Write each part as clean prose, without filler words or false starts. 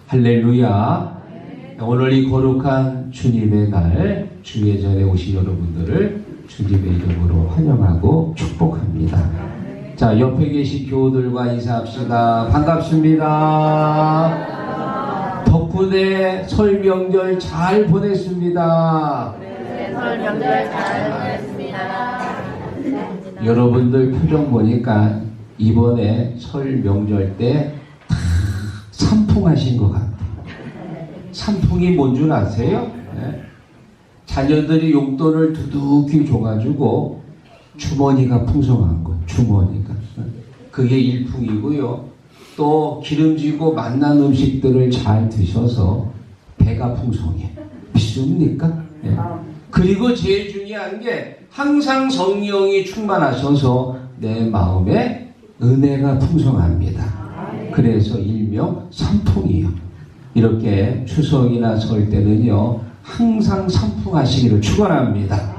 할렐루야. 오늘 이 거룩한 주님의 날 주의 전에 오신 여러분들을 주님의 이름으로 환영하고 축복합니다. 자, 옆에 계신 교우들과 인사합시다. 반갑습니다. 덕분에 설 명절 잘 보냈습니다. 설 명절 잘 보냈습니다. 여러분들 표정 보니까 이번에 설 명절 때 다 산풍하신 것 같아요. 산풍이 뭔 줄 아세요? 네? 자녀들이 용돈을 두둑히 줘가지고 주머니가 풍성한 거, 주머니가. 그게 일풍이고요. 또 기름지고 맛난 음식들을 잘 드셔서 배가 풍성해. 믿습니까? 네. 그리고 제일 중요한 게 항상 성령이 충만하셔서 내 마음에 은혜가 풍성합니다. 그래서 일명 산풍이요. 이렇게 추석이나 설 때는요, 항상 산풍하시기를 축원합니다.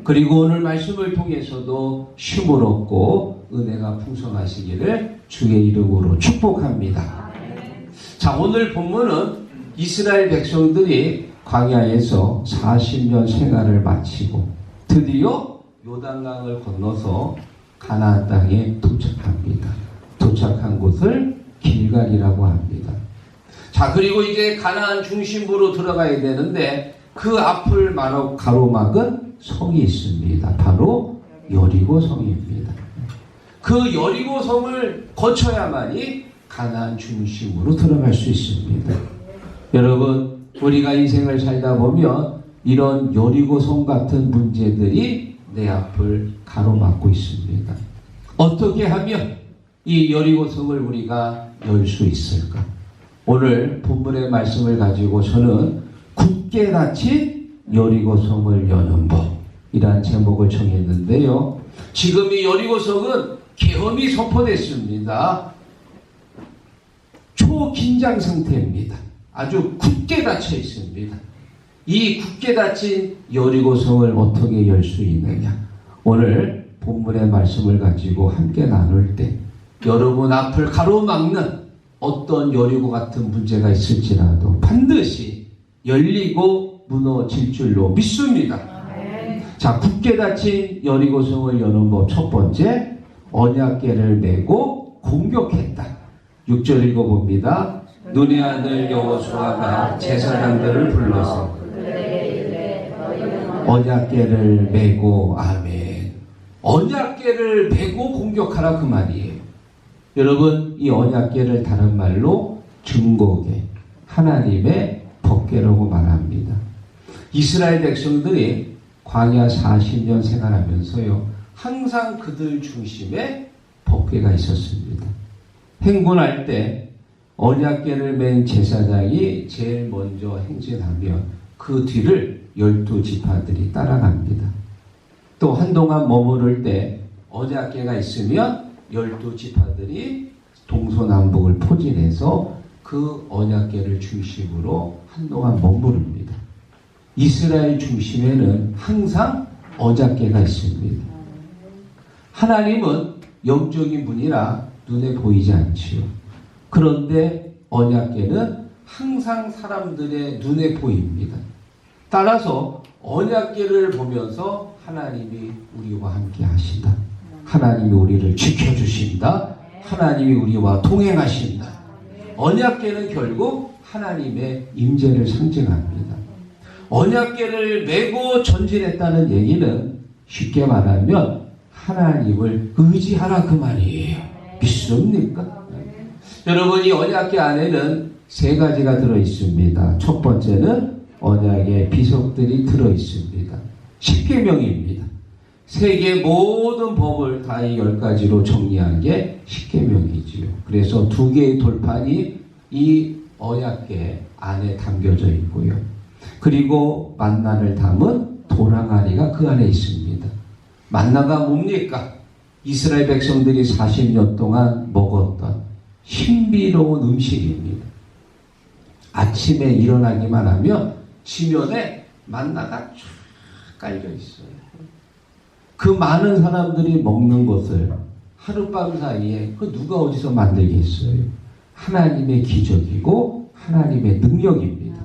그리고 오늘 말씀을 통해서도 쉼을 얻고 은혜가 풍성하시기를 주의 이름으로 축복합니다. 자, 오늘 본문은 이스라엘 백성들이 광야에서 40년 생활을 마치고 드디어 요단강을 건너서 가나안 땅에 도착합니다. 도착한 곳을 길갈이라고 합니다. 자, 그리고 이제 가나안 중심부로 들어가야 되는데 그 앞을 가로막은 성이 있습니다. 바로 여리고 성입니다. 그 여리고 성을 거쳐야만이 가나안 중심으로 들어갈 수 있습니다. 여러분, 우리가 인생을 살다 보면 이런 여리고 성 같은 문제들이 내 앞을 가로막고 있습니다. 어떻게 하면 이 여리고 성을 우리가 열 수 있을까? 오늘 본문의 말씀을 가지고 저는 굳게 닫힌 여리고 성을 여는 법이라는 제목을 정했는데요. 지금 이 여리고 성은 계엄이 선포됐습니다. 초긴장 상태입니다. 아주 굳게 닫혀 있습니다. 이 굳게 닫힌 여리고 성을 어떻게 열 수 있느냐? 오늘 본문의 말씀을 가지고 함께 나눌 때 여러분 앞을 가로막는 어떤 여리고 같은 문제가 있을지라도 반드시 열리고 무너질 줄로 믿습니다. 자, 굳게 닫힌 여리고성을 여는 법 첫 번째, 언약궤를 메고 공격했다. 6절 읽어봅니다. 눈의 아들 여호수아가 제사장들을 불러서 언약궤를 메고, 아멘. 언약궤를 메고 공격하라 그 말이에요. 여러분, 이 언약궤를 다른 말로 증거궤, 하나님의 법궤라고 말합니다. 이스라엘 백성들이 광야 40년 생활하면서요, 항상 그들 중심에 법궤가 있었습니다. 행군할 때 언약궤를 맨 제사장이 제일 먼저 행진하면 그 뒤를 12지파들이 따라갑니다. 또 한동안 머무를 때 언약궤가 있으면 12지파들이 동서남북을 포진해서 그 언약궤를 중심으로 한동안 머무릅니다. 이스라엘 중심에는 항상 언약궤가 있습니다. 하나님은 영적인 분이라 눈에 보이지 않지요. 그런데 언약궤는 항상 사람들의 눈에 보입니다. 따라서 언약궤를 보면서 하나님이 우리와 함께 하신다. 하나님이 우리를 지켜주신다. 하나님이 우리와 동행하신다. 언약궤는 결국 하나님의 임재를 상징합니다. 언약궤를 메고 전진했다는 얘기는 쉽게 말하면 하나님을 의지하라 그 말이에요. 믿습니까? 여러분, 이 언약궤 안에는 3가지가 들어있습니다. 첫 번째는 언약의 비석들이 들어있습니다. 10계명입니다. 세계 모든 법을 다 이 10가지로 정리한 게 10계명이지요. 그래서 2개의 돌판이 이 언약궤 안에 담겨져 있고요. 그리고 만나를 담은 도랑아리가 그 안에 있습니다. 만나가 뭡니까? 이스라엘 백성들이 40년 동안 먹었던 신비로운 음식입니다. 아침에 일어나기만 하면 지면에 만나가 쫙 깔려 있어요. 그 많은 사람들이 먹는 것을 하룻밤 사이에 그 누가 어디서 만들겠어요? 하나님의 기적이고 하나님의 능력입니다.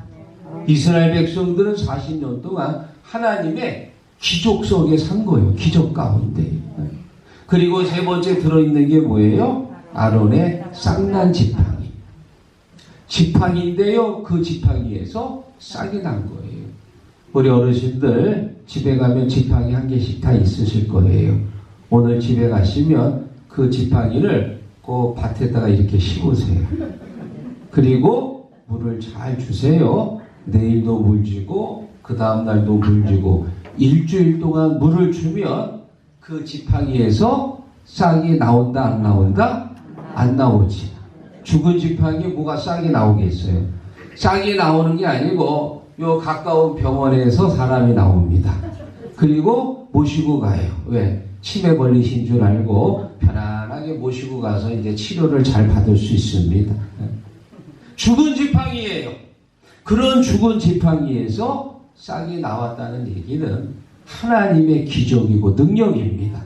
이스라엘 백성들은 40년 동안 하나님의 기적 속에 산 거예요. 기적 가운데. 그리고 세 번째 들어있는 게 뭐예요? 아론의 쌍난 지팡이. 지팡이인데요. 그 지팡이에서 싹이 난 거예요. 우리 어르신들 집에 가면 지팡이 한 개씩 다 있으실 거예요. 오늘 집에 가시면 그 지팡이를 그 밭에다가 이렇게 심으세요. 그리고 물을 잘 주세요. 내일도 물 주고 그 다음날도 물 주고 일주일 동안 물을 주면 그 지팡이에서 싹이 나온다 안 나온다? 안 나오지. 죽은 지팡이 뭐가 싹이 나오겠어요? 싹이 나오는 게 아니고 요 가까운 병원에서 사람이 나옵니다. 그리고 모시고 가요. 왜? 치매 걸리신 줄 알고 편안하게 모시고 가서 이제 치료를 잘 받을 수 있습니다. 죽은 지팡이에요. 그런 죽은 지팡이에서 싹이 나왔다는 얘기는 하나님의 기적이고 능력입니다.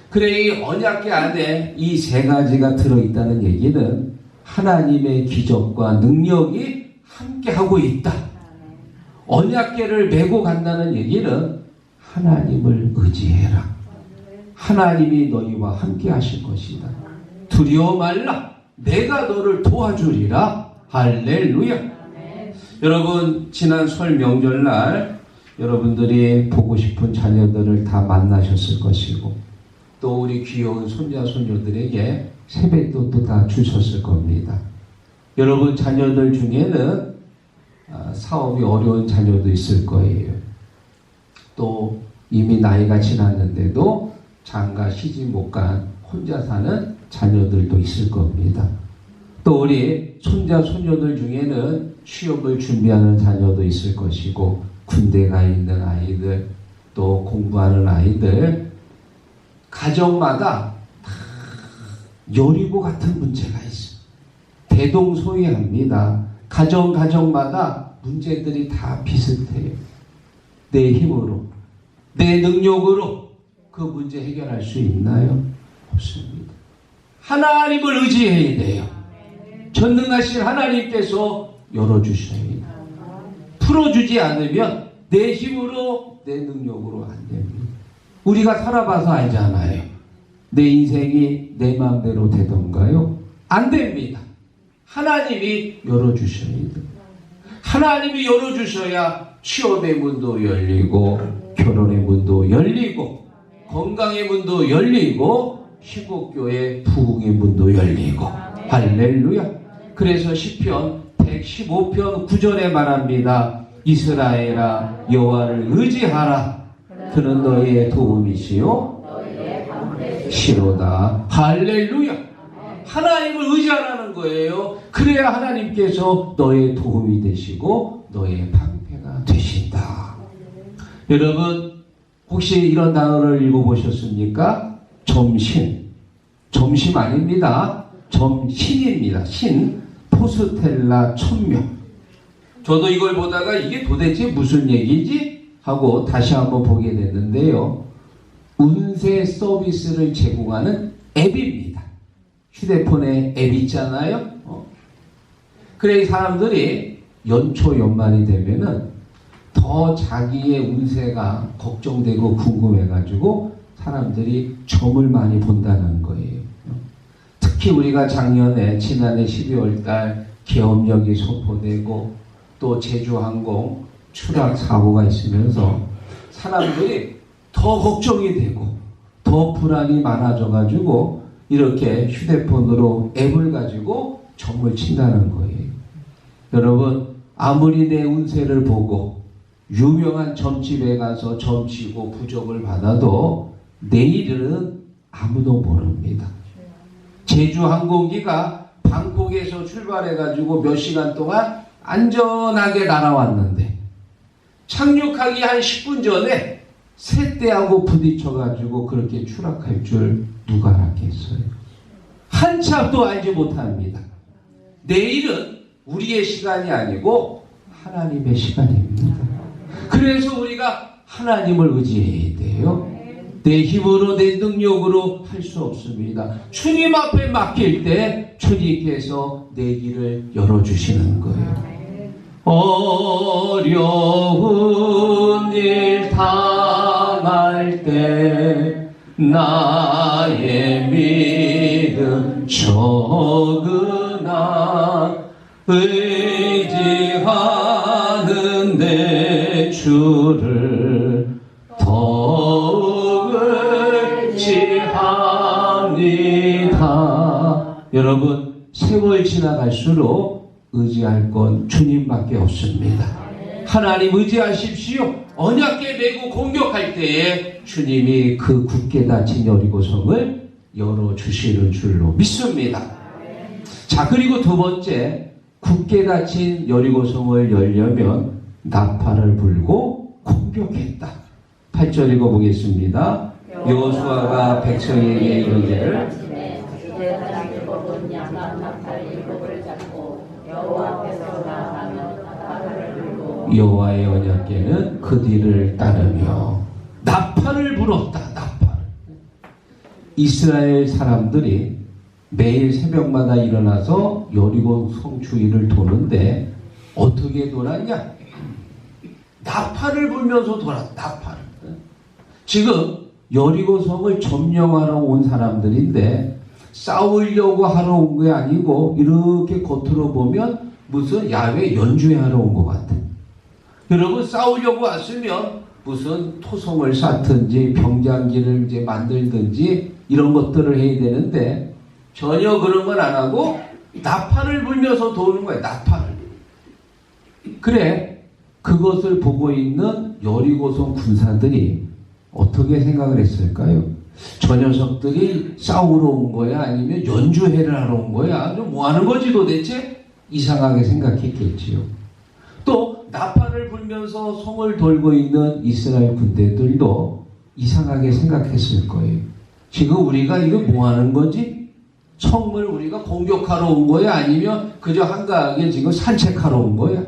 그래, 이 언약궤 안에 이 세 가지가 들어있다는 얘기는 하나님의 기적과 능력이 함께하고 있다. 언약궤를 메고 간다는 얘기는 하나님을 의지해라. 하나님이 너희와 함께 하실 것이다. 두려워 말라. 내가 너를 도와주리라. 할렐루야. 여러분, 지난 설 명절날 여러분들이 보고 싶은 자녀들을 다 만나셨을 것이고 또 우리 귀여운 손자 손녀들에게 세뱃돈도 다 주셨을 겁니다. 여러분 자녀들 중에는 사업이 어려운 자녀도 있을 거예요. 또 이미 나이가 지났는데도 장가 시집 못 간 혼자 사는 자녀들도 있을 겁니다. 또 우리 손자 손녀들 중에는 취업을 준비하는 자녀도 있을 것이고 군대 가 있는 아이들 또 공부하는 아이들 가정마다 다 여리고 같은 문제가 있어요. 대동소이합니다. 가정마다 문제들이 다 비슷해요. 내 힘으로 내 능력으로 그 문제 해결할 수 있나요? 없습니다. 하나님을 의지해야 돼요. 전능하신 하나님께서 열어주셔야 돼요. 풀어주지 않으면 내 힘으로 내 능력으로 안 됩니다. 우리가 살아봐서 알잖아요. 내 인생이 내 마음대로 되던가요? 안 됩니다. 하나님이 열어주셔야 돼요. 하나님이 열어주셔야 취업의 문도 열리고 결혼의 문도 열리고 건강의 문도 열리고 시국교회 부흥의 문도 열리고 할렐루야. 그래서 시편 115편 9절에 말합니다. 이스라엘아 여호와를 의지하라. 그는 너희의 도움이시요 시로다. 할렐루야. 하나님을 의지하라는 거예요. 그래야 하나님께서 너의 도움이 되시고 너의 방패가 되신다. 여러분 혹시 이런 단어를 읽어보셨습니까? 점심. 점심 아닙니다. 점신입니다. 신. 포스텔라 천명. 저도 이걸 보다가 이게 도대체 무슨 얘기지? 하고 다시 한번 보게 됐는데요. 운세 서비스를 제공하는 앱입니다. 휴대폰에 앱 있잖아요. 그래 이 사람들이 연초 연말이 되면은 더 자기의 운세가 걱정되고 궁금해가지고 사람들이 점을 많이 본다는 거예요. 특히 우리가 지난해 12월 달 계엄령이 선포되고 또 제주항공 추락 사고가 있으면서 사람들이 더 걱정이 되고 더 불안이 많아져가지고 이렇게 휴대폰으로 앱을 가지고 점을 친다는 거예요. 여러분 아무리 내 운세를 보고 유명한 점집에 가서 점치고 부적을 받아도 내일은 아무도 모릅니다. 제주항공기가 방콕에서 출발해가지고 몇 시간 동안 안전하게 날아왔는데 착륙하기 한 10분 전에 새떼하고 부딪혀가지고 그렇게 추락할 줄 누가 알았겠어요? 한참도 알지 못합니다. 내일은 우리의 시간이 아니고 하나님의 시간입니다. 그래서 우리가 하나님을 의지해야 돼요. 내 힘으로 내 능력으로 할 수 없습니다. 주님 앞에 맡길 때 주님께서 내 길을 열어주시는 거예요. 어려운 일 당할 때 나의 믿음 적으나 의지하는 내 주를 더욱 의지합니다. 여러분, 세월 지나갈수록 의지할 건 주님밖에 없습니다. 하나님 의지하십시오. 언약궤 메고 공격할 때에 주님이 그 굳게 닫힌 여리고성을 열어주시는 줄로 믿습니다. 자, 그리고 두 번째, 굳게 닫힌 여리고성을 열려면 나팔을 불고 공격했다. 8절 읽어보겠습니다. 여호수아가 백성에게 이르기를 여호와의 언약궤는 그 뒤를 따르며 나팔을 불었다. 나팔. 이스라엘 사람들이 매일 새벽마다 일어나서 여리고 성 주위를 도는데 어떻게 돌았냐? 나팔을 불면서 돌았다. 나팔. 지금 여리고 성을 점령하러 온 사람들인데 싸우려고 하러 온 게 아니고 이렇게 겉으로 보면 무슨 야외 연주회하러 온 것 같아. 여러분, 싸우려고 왔으면 무슨 토성을 쌓든지 병장기를 이제 만들든지 이런 것들을 해야 되는데 전혀 그런 건 안 하고 나팔을 불면서 도는 거예요. 나팔을. 그래, 그것을 보고 있는 여리고성 군사들이 어떻게 생각을 했을까요? 저 녀석들이 싸우러 온 거야? 아니면 연주회를 하러 온 거야? 뭐 하는 거지 도대체? 이상하게 생각했겠지요. 또 나팔을 불면서 성을 돌고 있는 이스라엘 군대들도 이상하게 생각했을 거예요. 지금 우리가 이거 뭐 하는 거지? 성을 우리가 공격하러 온 거야? 아니면 그저 한가하게 지금 산책하러 온 거야?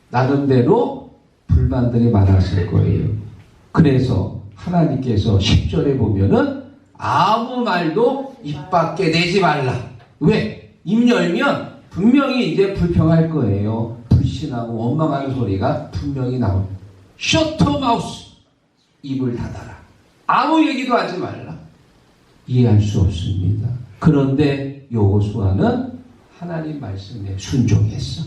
나름대로 불만들이 많았을 거예요. 그래서 하나님께서 10절에 보면은 아무 말도 입 밖에 내지 말라. 왜? 입 열면 분명히 이제 불평할 거예요. 불신하고 원망하는 소리가 분명히 나옵니다. 셔터 마우스. 입을 닫아라. 아무 얘기도 하지 말라. 이해할 수 없습니다. 그런데 여호수아는 하나님 말씀에 순종했어.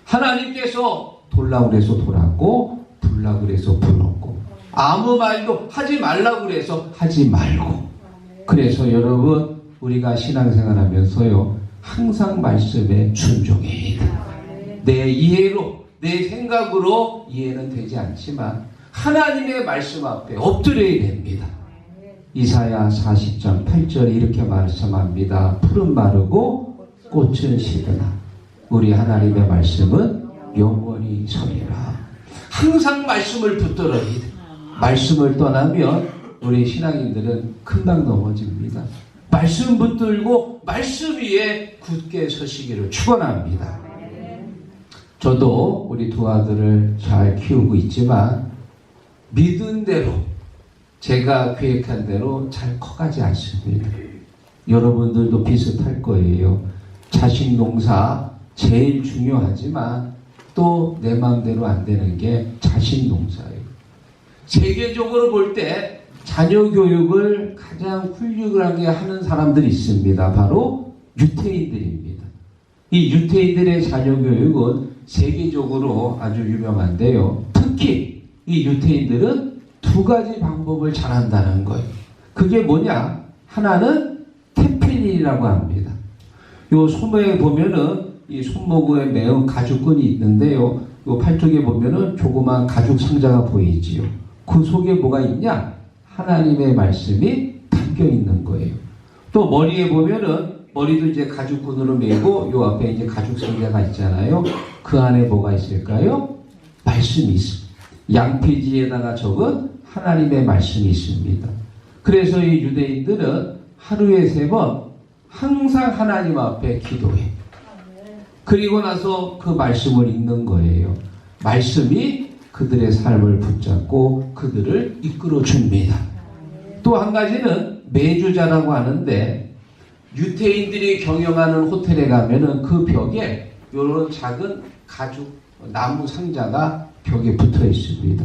하나님께서 돌라고 그래서 돌았고 불라고 그래서 불렀고 아무 말도 하지 말라고 그래서 하지 말고. 그래서 여러분, 우리가 신앙생활 하면서요 항상 말씀에 순종해야 돼. 내 이해로 내 생각으로 이해는 되지 않지만 하나님의 말씀 앞에 엎드려야 됩니다. 이사야 40장 8절에 이렇게 말씀합니다. 풀은 마르고 꽃은 시드나 우리 하나님의 말씀은 영원히 서리라. 항상 말씀을 붙들어야 돼. 말씀을 떠나면 우리 신앙인들은 금방 넘어집니다. 말씀 붙들고 말씀 위에 굳게 서시기를 축원합니다. 저도 우리 두 아들을 잘 키우고 있지만 믿은 대로 제가 계획한 대로 잘 커가지 않습니다. 여러분들도 비슷할 거예요. 자식 농사 제일 중요하지만 또 내 마음대로 안 되는 게 자식 농사예요. 세계적으로 볼 때 자녀 교육을 가장 훌륭하게 하는 사람들이 있습니다. 바로 유태인들입니다. 이 유태인들의 자녀 교육은 세계적으로 아주 유명한데요. 특히 이 유태인들은 두 가지 방법을 잘한다는 거예요. 그게 뭐냐? 하나는 테페린이라고 합니다. 요 손목에 보면은 이 손목에 매운 가죽끈이 있는데요. 요 팔뚝에 보면은 조그만 가죽 상자가 보이지요. 그 속에 뭐가 있냐? 하나님의 말씀이 담겨 있는 거예요. 또 머리에 보면은 머리도 이제 가죽끈으로 매고 요 앞에 이제 가죽 상자가 있잖아요. 그 안에 뭐가 있을까요? 말씀이 있습니다. 양피지에다가 적은 하나님의 말씀이 있습니다. 그래서 이 유대인들은 하루에 3번 항상 하나님 앞에 기도해. 그리고 나서 그 말씀을 읽는 거예요. 말씀이 그들의 삶을 붙잡고 그들을 이끌어 줍니다. 또 한 가지는 매주자라고 하는데 유태인들이 경영하는 호텔에 가면은 그 벽에 이런 작은 가죽 나무 상자가 벽에 붙어 있습니다.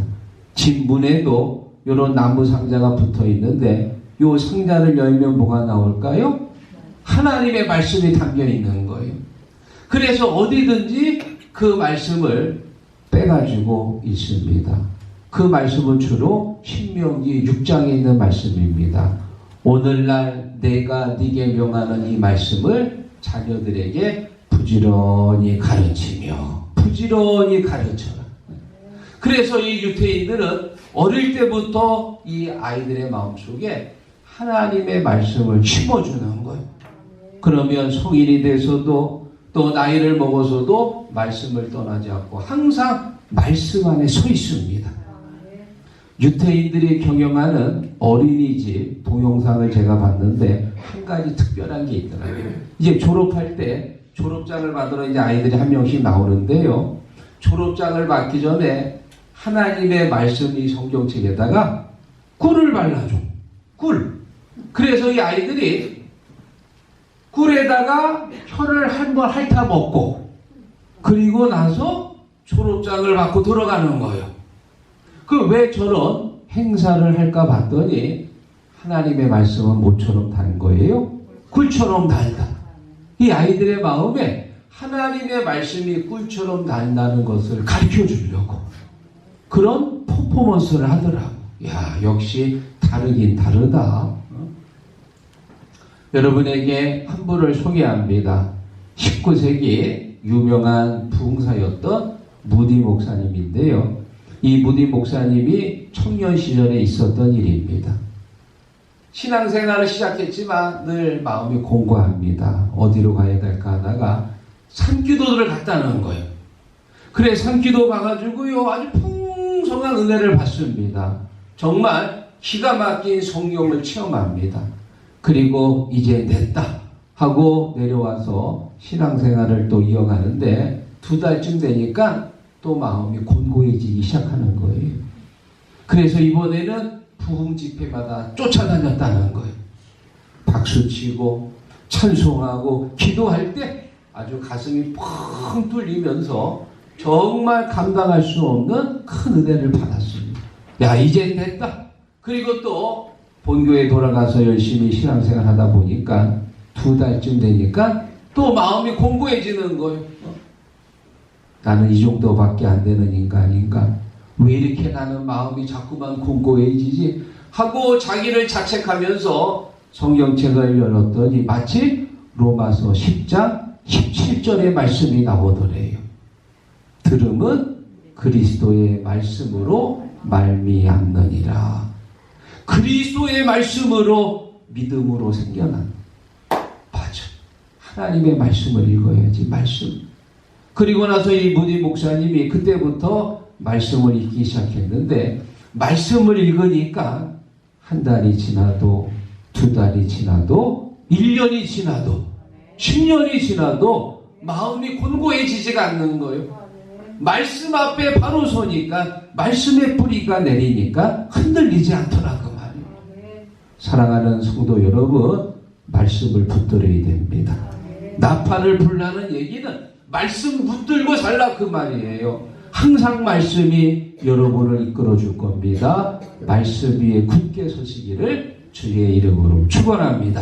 집 문에도 이런 나무 상자가 붙어 있는데 이 상자를 열면 뭐가 나올까요? 하나님의 말씀이 담겨 있는 거예요. 그래서 어디든지 그 말씀을 빼가지고 있습니다. 그 말씀은 주로 신명기 6장에 있는 말씀입니다. 오늘날 내가 네게 명하는 이 말씀을 자녀들에게 부지런히 가르치며 부지런히 가르쳐라. 그래서 이 유태인들은 어릴 때부터 이 아이들의 마음속에 하나님의 말씀을 심어주는 거예요. 그러면 성인이 돼서도 또 나이를 먹어서도 말씀을 떠나지 않고 항상 말씀 안에 서 있습니다. 유태인들이 경영하는 어린이집 동영상을 제가 봤는데 한 가지 특별한 게 있더라고요. 이제 졸업할 때 졸업장을 받으러 이제 아이들이 한 명씩 나오는데요. 졸업장을 받기 전에 하나님의 말씀이 성경책에다가 꿀을 발라줘. 꿀. 그래서 이 아이들이 꿀에다가 혀를 한번 핥아 먹고 그리고 나서 졸업장을 받고 들어가는 거예요. 그 왜 저런 행사를 할까 봤더니 하나님의 말씀은 뭐처럼 단 거예요? 꿀처럼 달다. 이 아이들의 마음에 하나님의 말씀이 꿀처럼 단다는 것을 가르쳐 주려고 그런 퍼포먼스를 하더라고. 야, 역시 다르긴 다르다. 여러분에게 한 분을 소개합니다. 19세기 유명한 부흥사였던 무디 목사님인데요. 이 무디 목사님이 청년 시절에 있었던 일입니다. 신앙생활을 시작했지만 늘 마음이 공고합니다. 어디로 가야 될까 하다가 산기도들을 갔다는 거예요. 그래 산기도 가가지고요 아주 풍성한 은혜를 받습니다. 정말 기가 막힌 성령을 체험합니다. 그리고 이제 냈다 하고 내려와서 신앙생활을 또 이어가는데 2달쯤 되니까 또 마음이 곤고해지기 시작하는 거예요. 그래서 이번에는 부흥 집회마다 쫓아다녔다는 거예요. 박수치고 찬송하고 기도할 때 아주 가슴이 펑 뚫리면서 정말 감당할 수 없는 큰 은혜를 받았습니다. 야, 이제 됐다. 그리고 또 본교에 돌아가서 열심히 신앙생활 하다 보니까 2달쯤 되니까 또 마음이 공고해지는 거예요. 나는 이 정도밖에 안 되는 인간인가? 왜 이렇게 나는 마음이 자꾸만 공고해지지? 하고 자기를 자책하면서 성경책을 열었더니 마치 로마서 10장 17절의 말씀이 나오더래요. 들음은 그리스도의 말씀으로 말미암느니라. 그리스도의 말씀으로 믿음으로 생겨난. 맞아. 하나님의 말씀을 읽어야지. 말씀. 그리고 나서 이 무디 목사님이 그때부터 말씀을 읽기 시작했는데 말씀을 읽으니까 1달이 지나도 2달이 지나도 1년이 지나도 10년이 지나도 마음이 곤고해지지가 않는 거예요. 말씀 앞에 바로 서니까 말씀의 뿌리가 내리니까 흔들리지 않더라 그 말이에요. 사랑하는 성도 여러분, 말씀을 붙들어야 됩니다. 나팔을 불라는 얘기는 말씀 붙들고 살라 그 말이에요. 항상 말씀이 여러분을 이끌어 줄 겁니다. 말씀 위에 굳게 서시기를 주의 이름으로 축원합니다.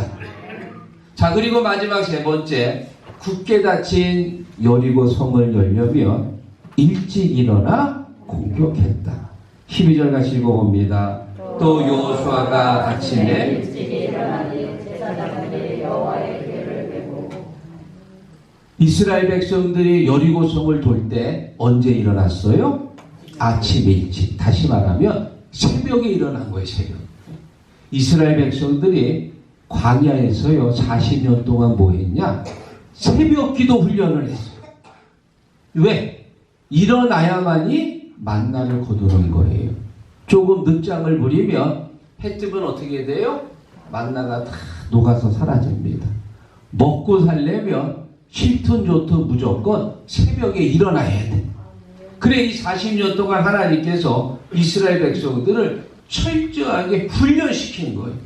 자, 그리고 마지막 3번째, 굳게 닫힌 여리고 성을 열려면 일찍 일어나 공격했다. 12절 같이 읽어봅니다. 또 여호수아가 아침에 일찍 일어나니 제사장들이 여호와의 궤를 메고. 이스라엘 백성들이 여리고 성을 돌 때 언제 일어났어요? 아침 일찍. 다시 말하면 새벽에 일어난 거예요. 새벽. 이스라엘 백성들이 광야에서요 40년 동안 뭐 했냐? 새벽 기도 훈련을 했어요. 왜? 일어나야만이 만나를 거두는 거예요. 조금 늦잠을 부리면 해 뜨면 어떻게 돼요? 만나가 다 녹아서 사라집니다. 먹고 살려면 싫든 좋든 무조건 새벽에 일어나야 돼. 그래 이 40년 동안 하나님께서 이스라엘 백성들을 철저하게 훈련시킨 거예요.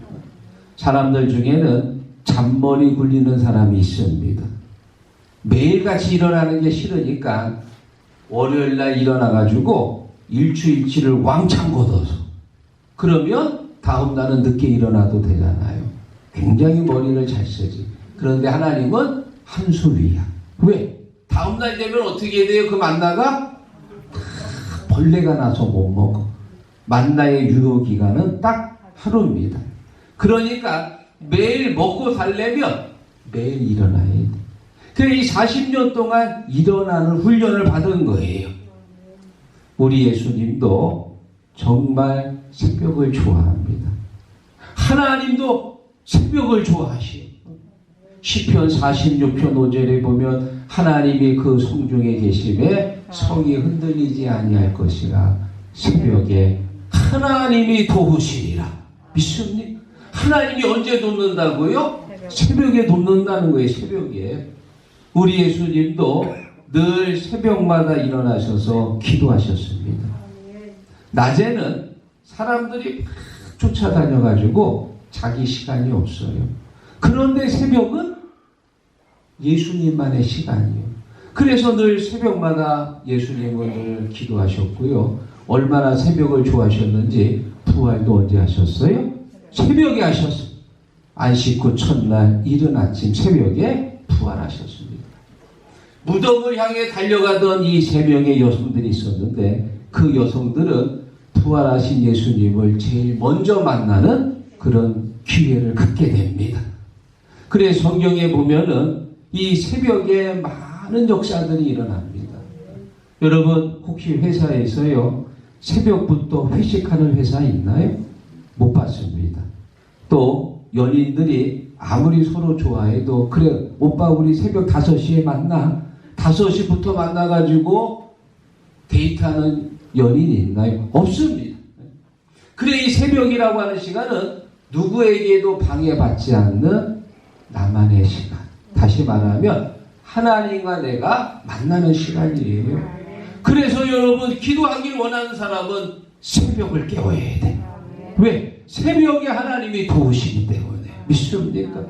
사람들 중에는 잔머리 굴리는 사람이 있습니다. 매일같이 일어나는 게 싫으니까 월요일날 일어나가지고 일주일치를 왕창 걷어서 그러면 다음날은 늦게 일어나도 되잖아요. 굉장히 머리를 잘 쓰지. 그런데 하나님은 한 수 위야. 왜? 다음날 되면 어떻게 돼요? 그 만나가 벌레가 나서 못 먹어. 만나의 유효기간은 딱 하루입니다. 그러니까 매일 먹고 살려면 매일 일어나야 돼. 그래서 이 40년 동안 일어나는 훈련을 받은 거예요. 우리 예수님도 정말 새벽을 좋아합니다. 하나님도 새벽을 좋아하시오. 시편 46편 5절에 보면 하나님이 그 성중에 계심에 성이 흔들리지 아니할 것이라 새벽에 하나님이 도우시리라. 믿습니까? 하나님이 언제 돕는다고요? 새벽에 돕는다는 거예요. 새벽에. 우리 예수님도 늘 새벽마다 일어나셔서 기도하셨습니다. 낮에는 사람들이 막 쫓아다녀가지고 자기 시간이 없어요. 그런데 새벽은 예수님만의 시간이에요. 그래서 늘 새벽마다 예수님은 늘 기도하셨고요. 얼마나 새벽을 좋아하셨는지 부활도 언제 하셨어요? 새벽에 하셨어요. 안식 후 첫날 이른 아침 새벽에 부활하셨습니다. 무덤을 향해 달려가던 이 3명의 여성들이 있었는데 그 여성들은 부활하신 예수님을 제일 먼저 만나는 그런 기회를 갖게 됩니다. 그래서 성경에 보면은 이 새벽에 많은 역사들이 일어납니다. 여러분 혹시 회사에서요 새벽부터 회식하는 회사 있나요? 못 봤습니다. 또 연인들이 아무리 서로 좋아해도 그래 오빠 우리 새벽 5시에 만나 5시부터 만나가지고 데이트하는 연인이 있나요? 없습니다. 그래 이 새벽이라고 하는 시간은 누구에게도 방해받지 않는 나만의 시간. 다시 말하면 하나님과 내가 만나는 시간이에요. 그래서 여러분 기도하길 원하는 사람은 새벽을 깨워야 돼. 왜? 새벽에 하나님이 도우시기 때문에. 믿습니까?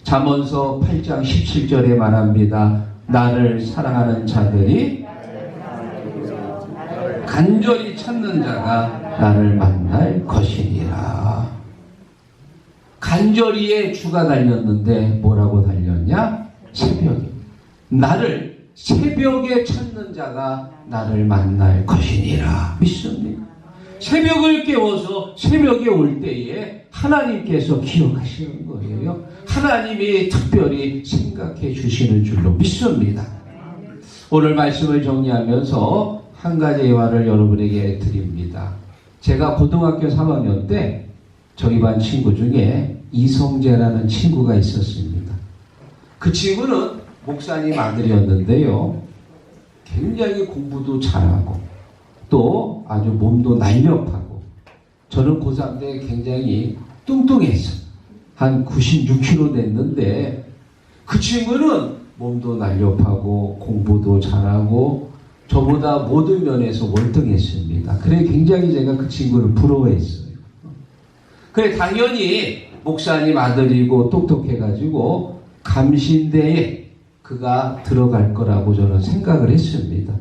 잠언서 8장 17절에 말합니다. 나를 사랑하는 자들이 간절히 찾는 자가 나를 만날 것이니라. 간절히에 주가 달렸는데 뭐라고 달렸냐? 새벽에. 나를 새벽에 찾는 자가 나를 만날 것이니라. 믿습니까? 새벽을 깨워서 새벽에 올 때에 하나님께서 기억하시는 거예요. 하나님이 특별히 생각해 주시는 줄로 믿습니다. 오늘 말씀을 정리하면서 한 가지 예화를 여러분에게 드립니다. 제가 고등학교 3학년 때 저희 반 친구 중에 이성재라는 친구가 있었습니다. 그 친구는 목사님 아들이었는데요. 굉장히 공부도 잘하고 또 아주 몸도 날렵하고 저는 고3 때 굉장히 뚱뚱했어요. 한 96kg 됐는데 그 친구는 몸도 날렵하고 공부도 잘하고 저보다 모든 면에서 월등했습니다. 그래 굉장히 제가 그 친구를 부러워했어요. 그래 당연히 목사님 아들이고 똑똑해가지고 감신대에 그가 들어갈 거라고 저는 생각을 했습니다.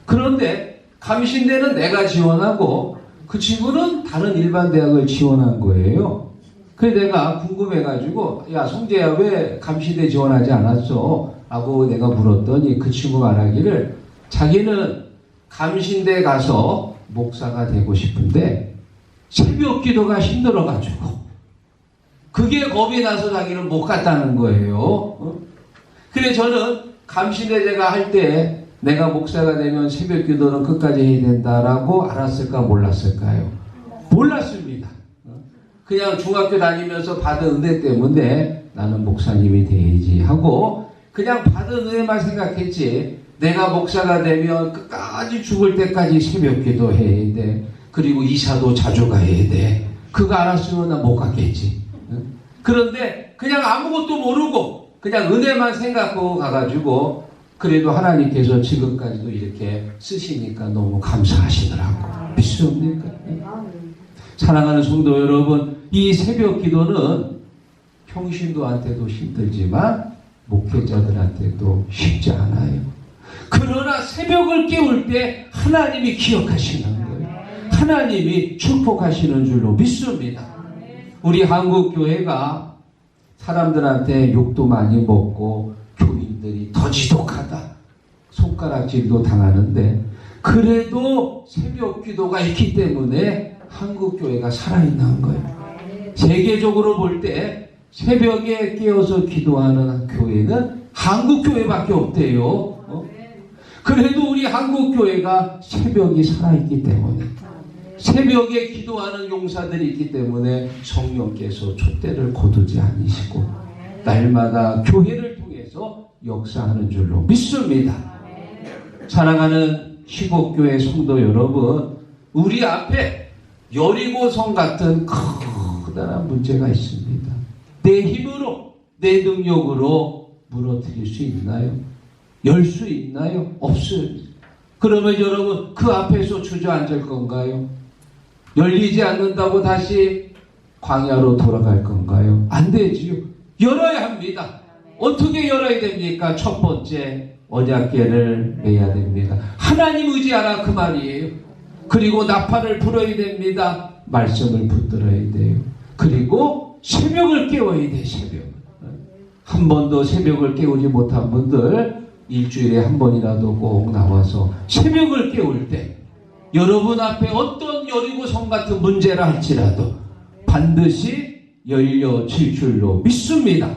그런데 감신대는 내가 지원하고 그 친구는 다른 일반 대학을 지원한 거예요. 그래서 내가 궁금해가지고 야 성재야 왜 감신대 지원하지 않았어? 라고 내가 물었더니 그 친구가 말하기를 자기는 감신대 가서 목사가 되고 싶은데 새벽 기도가 힘들어가지고 그게 겁이 나서 자기는 못 갔다는 거예요. 그래 저는 감신대 제가 할 때 내가 목사가 되면 새벽 기도는 끝까지 해야 된다라고 알았을까 몰랐을까요? 몰랐습니다. 그냥 중학교 다니면서 받은 은혜 때문에 나는 목사님이 돼야지 하고 그냥 받은 은혜만 생각했지 내가 목사가 되면 끝까지 죽을 때까지 새벽 기도 해야 돼. 그리고 이사도 자주 가야 돼. 그거 알았으면 나 못 갔겠지. 그런데 그냥 아무것도 모르고 그냥 은혜만 생각하고 가가지고 그래도 하나님께서 지금까지도 이렇게 쓰시니까 너무 감사하시더라고. 믿습니까? 사랑하는 성도 여러분, 이 새벽 기도는 평신도한테도 힘들지만 목회자들한테도 쉽지 않아요. 그러나 새벽을 깨울 때 하나님이 기억하시는 거예요. 하나님이 축복하시는 줄로 믿습니다. 우리 한국교회가 사람들한테 욕도 많이 먹고 교인들이 더 지독하다, 손가락질도 당하는데, 그래도 새벽 기도가 있기 때문에 한국교회가 살아있는 거예요. 세계적으로 볼 때 새벽에 깨어서 기도하는 교회는 한국교회밖에 없대요. 그래도 우리 한국교회가 새벽이 살아있기 때문에, 새벽에 기도하는 용사들이 있기 때문에 성령께서 촛대를 거두지 않으시고 날마다 교회를 통해서 역사하는 줄로 믿습니다. 사랑하는 시곡교회 성도 여러분, 우리 앞에 여리고성 같은 커다란 문제가 있습니다. 내 힘으로, 내 능력으로 무너뜨릴 수 있나요? 열 수 있나요? 없어요. 그러면 여러분 그 앞에서 주저앉을 건가요? 열리지 않는다고 다시 광야로 돌아갈 건가요? 안 되지요. 열어야 합니다. 어떻게 열어야 됩니까? 첫 번째, 언약궤를 매야 됩니다. 하나님 의지하라 그 말이에요. 그리고 나팔을 불어야 됩니다. 말씀을 붙들어야 돼요. 그리고 새벽을 깨워야 돼. 새벽. 한 번도 새벽을 깨우지 못한 분들 일주일에 한 번이라도 꼭 나와서 새벽을 깨울 때 여러분 앞에 어떤 여리고성 같은 문제라 할지라도 반드시 열려질 줄로 믿습니다.